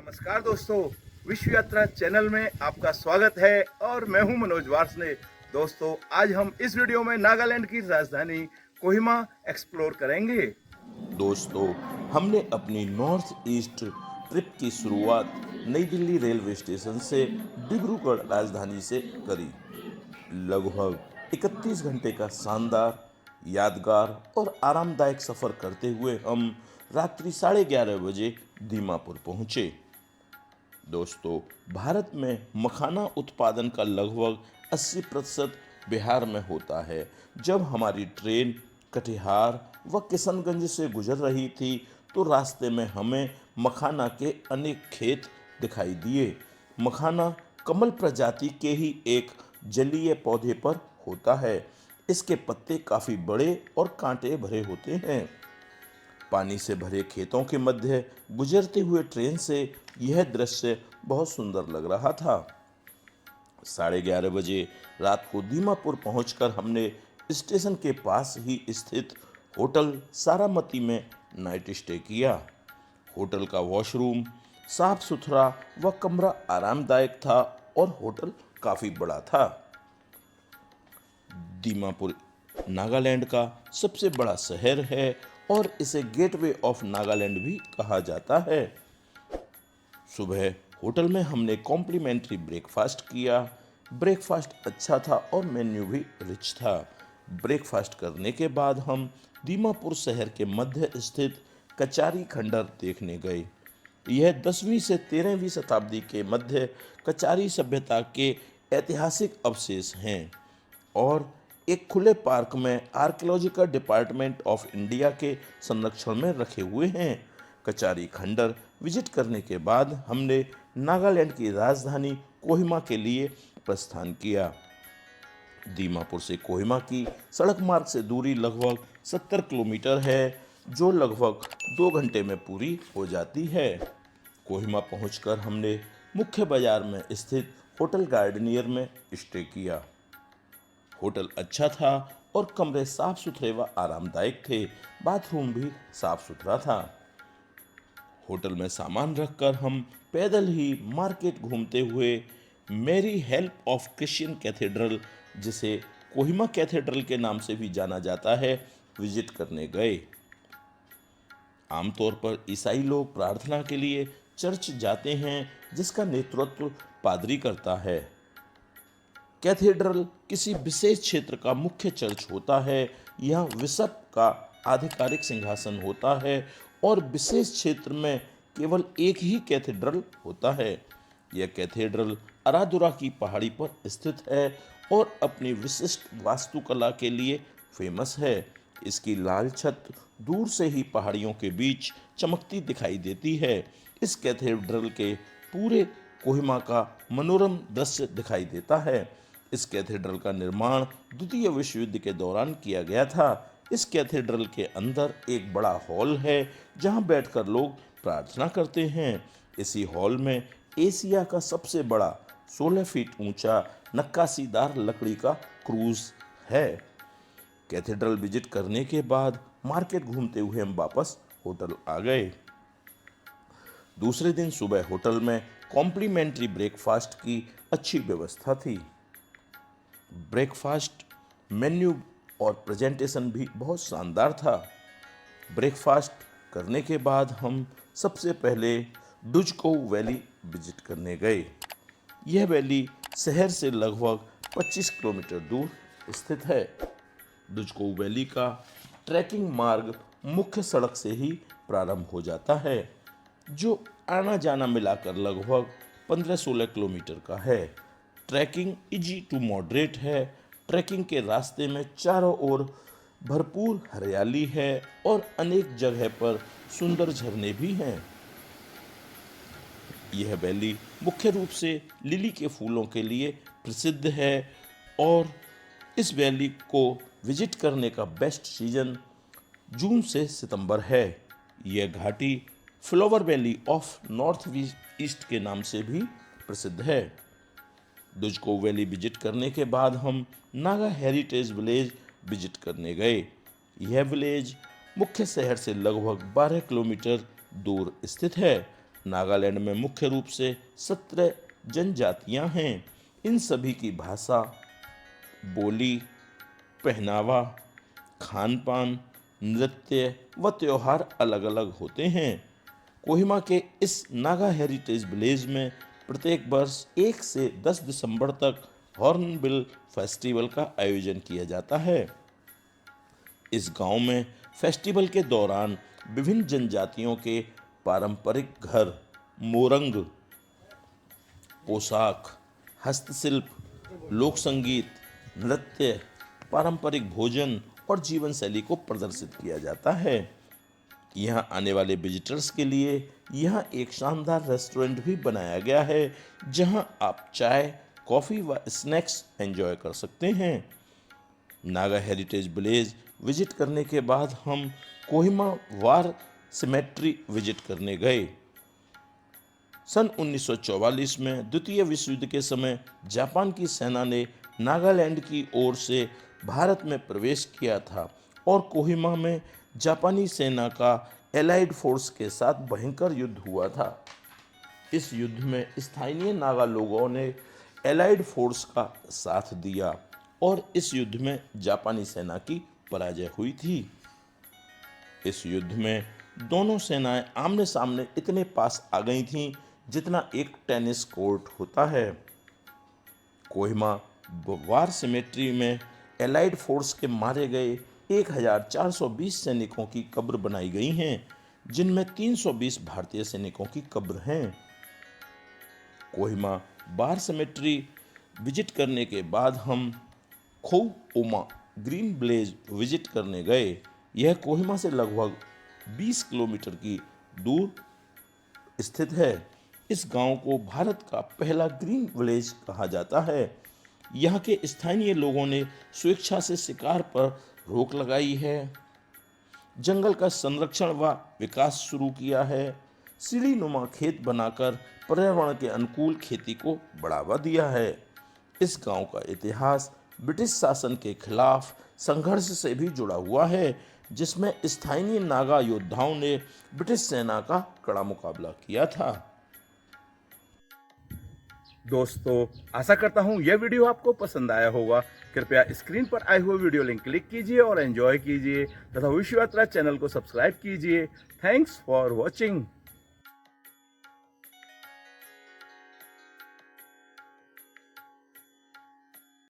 नमस्कार दोस्तों, विश्व यात्रा चैनल में आपका स्वागत है और मैं हूं मनोज वार्ष्णेय। दोस्तों, आज हम इस वीडियो में नागालैंड की राजधानी कोहिमा एक्सप्लोर करेंगे। दोस्तों, हमने अपनी नॉर्थ ईस्ट ट्रिप की शुरुआत नई दिल्ली रेलवे स्टेशन से डिब्रूगढ़ राजधानी से करी। लगभग 31 घंटे का शानदार, यादगार और आरामदायक सफ़र करते हुए हम रात्रि 11:30 बजे दीमापुर पहुँचे। दोस्तों, भारत में मखाना उत्पादन का लगभग 80% बिहार में होता है। जब हमारी ट्रेन कटिहार व किशनगंज से गुजर रही थी तो रास्ते में हमें मखाना के अनेक खेत दिखाई दिए। मखाना कमल प्रजाति के ही एक जलीय पौधे पर होता है। इसके पत्ते काफ़ी बड़े और कांटे भरे होते हैं। पानी से भरे खेतों के मध्य गुजरते हुए ट्रेन से यह दृश्य बहुत सुंदर लग रहा था। 11:30 बजे रात को दीमापुर पहुंचकर हमने स्टेशन के पास ही स्थित होटल सारामती में नाइट स्टे किया। होटल का वॉशरूम साफ सुथरा व कमरा आरामदायक था और होटल काफ़ी बड़ा था। दीमापुर नागालैंड का सबसे बड़ा शहर है और इसे गेटवे ऑफ नागालैंड भी कहा जाता है। सुबह होटल में हमने कॉम्प्लीमेंट्री ब्रेकफास्ट किया। ब्रेकफास्ट अच्छा था और मेन्यू भी रिच था। ब्रेकफास्ट करने के बाद हम दीमापुर शहर के मध्य स्थित कचारी खंडर देखने गए। यह 10वीं से 13वीं शताब्दी के मध्य कचारी सभ्यता के ऐतिहासिक अवशेष हैं और एक खुले पार्क में आर्कियोलॉजिकल डिपार्टमेंट ऑफ इंडिया के संरक्षण में रखे हुए हैं। कचारी खंडर विजिट करने के बाद हमने नागालैंड की राजधानी कोहिमा के लिए प्रस्थान किया। दीमापुर से कोहिमा की सड़क मार्ग से दूरी लगभग 70 किलोमीटर है, जो लगभग 2 घंटे में पूरी हो जाती है। कोहिमा पहुंचकर हमने मुख्य बाजार में स्थित होटल गार्डनियर में स्टे किया। होटल अच्छा था और कमरे साफ सुथरे व आरामदायक थे। बाथरूम भी साफ सुथरा था। होटल में सामान रखकर हम पैदल ही मार्केट घूमते हुए मेरी हेल्प ऑफ क्रिश्चियन कैथेड्रल, जिसे कोहिमा कैथेड्रल के नाम से भी जाना जाता है, विजिट करने गए। आमतौर पर ईसाई लोग प्रार्थना के लिए चर्च जाते हैं, जिसका नेतृत्व पादरी करता है। कैथेड्रल किसी विशेष क्षेत्र का मुख्य चर्च होता है। यह बिशप का आधिकारिक सिंहासन होता है और विशेष क्षेत्र में केवल एक ही कैथेड्रल होता है। यह कैथेड्रल अरादुरा की पहाड़ी पर स्थित है और अपनी विशिष्ट वास्तुकला के लिए फेमस है। इसकी लाल छत दूर से ही पहाड़ियों के बीच चमकती दिखाई देती है। इस कैथेड्रल के पूरे कोहिमा का मनोरम दृश्य दिखाई देता है। इस कैथेड्रल का निर्माण द्वितीय विश्व युद्ध के दौरान किया गया था। इस कैथेड्रल के अंदर एक बड़ा हॉल है जहां बैठकर लोग प्रार्थना करते हैं। इसी हॉल में एशिया का सबसे बड़ा 16 फीट ऊंचा नक्काशीदार लकड़ी का क्रूज है। कैथेड्रल विजिट करने के बाद मार्केट घूमते हुए हम वापस होटल आ गए। दूसरे दिन सुबह होटल में कॉम्प्लीमेंट्री ब्रेकफास्ट की अच्छी व्यवस्था थी। ब्रेकफास्ट मेन्यू और प्रेजेंटेशन भी बहुत शानदार था। ब्रेकफास्ट करने के बाद हम सबसे पहले डुजको वैली विजिट करने गए। यह वैली शहर से लगभग 25 किलोमीटर दूर स्थित है। डुजको वैली का ट्रैकिंग मार्ग मुख्य सड़क से ही प्रारंभ हो जाता है, जो आना जाना मिलाकर लगभग 15-16 किलोमीटर का है। ट्रैकिंग इजी टू मॉडरेट है। ट्रैकिंग के रास्ते में चारों ओर भरपूर हरियाली है और अनेक जगह पर सुंदर झरने भी हैं। यह वैली मुख्य रूप से लिली के फूलों के लिए प्रसिद्ध है और इस वैली को विजिट करने का बेस्ट सीजन जून से सितंबर है। यह घाटी flower valley of north east के नाम से भी प्रसिद्ध है। डुजको वैली विजिट करने के बाद हम नागा हेरिटेज विलेज विजिट करने गए। यह विलेज मुख्य शहर से लगभग 12 किलोमीटर दूर स्थित है। नागालैंड में मुख्य रूप से 17 जनजातियां हैं। इन सभी की भाषा, बोली, पहनावा, खान पान, नृत्य व त्योहार अलग अलग होते हैं। कोहिमा के इस नागा हेरिटेज विलेज में प्रत्येक वर्ष 1 से 10 दिसंबर तक हॉर्नबिल फेस्टिवल का आयोजन किया जाता है। इस गांव में फेस्टिवल के दौरान विभिन्न जनजातियों के पारंपरिक घर, मोरंग, पोशाक, हस्तशिल्प, लोक संगीत, नृत्य, पारंपरिक भोजन और जीवन शैली को प्रदर्शित किया जाता है। यहाँ आने वाले विजिटर्स के लिए यहाँ एक शानदार रेस्टोरेंट भी बनाया गया है, जहाँ आप चाय, कॉफ़ी व स्नैक्स एंजॉय कर सकते हैं। नागा हेरिटेज विलेज विजिट करने के बाद हम कोहिमा वार सिमेट्री विजिट करने गए। सन 1944 में द्वितीय विश्व युद्ध के समय जापान की सेना ने नागालैंड की ओर से भारत में प्रवेश किया था और कोहिमा में जापानी सेना का एलाइड फोर्स के साथ भयंकर युद्ध हुआ था। इस युद्ध में स्थानीय नागा लोगों ने एलाइड फोर्स का साथ दिया और इस युद्ध में जापानी सेना की पराजय हुई थी। इस युद्ध में दोनों सेनाएं आमने सामने इतने पास आ गई थीं जितना एक टेनिस कोर्ट होता है। कोहिमा वार सिमेट्री में एलाइड फोर्स के मारे गए 1420 सैनिकों की कब्र बनाई गई हैं, जिनमें 320 भारतीय सैनिकों की कब्र हैं। कोहिमा वार सिमेट्री विजिट करने के बाद हम खोउओमा ग्रीन विलेज विजिट करने गए। यह कोहिमा से लगभग 20 किलोमीटर की दूर स्थित है। इस गांव को भारत का पहला ग्रीन विलेज कहा जाता है। यहाँ के स्थानीय लोगों ने स्वेच्छा से शिकार पर रोक लगाई है, जंगल का संरक्षण व विकास शुरू किया है, सीढ़ीनुमा खेत बनाकर पर्यावरण के अनुकूल खेती को बढ़ावा दिया है। इस गांव का इतिहास ब्रिटिश शासन के खिलाफ संघर्ष से भी जुड़ा हुआ है, जिसमें स्थानीय नागा योद्धाओं ने ब्रिटिश सेना का कड़ा मुकाबला किया था। दोस्तों, आशा करता हूँ यह वीडियो आपको पसंद आया होगा। कृपया स्क्रीन पर आए हुए वीडियो लिंक क्लिक कीजिए और एंजॉय कीजिए तथा विश्व यात्रा चैनल को सब्सक्राइब कीजिए। Thanks for watching.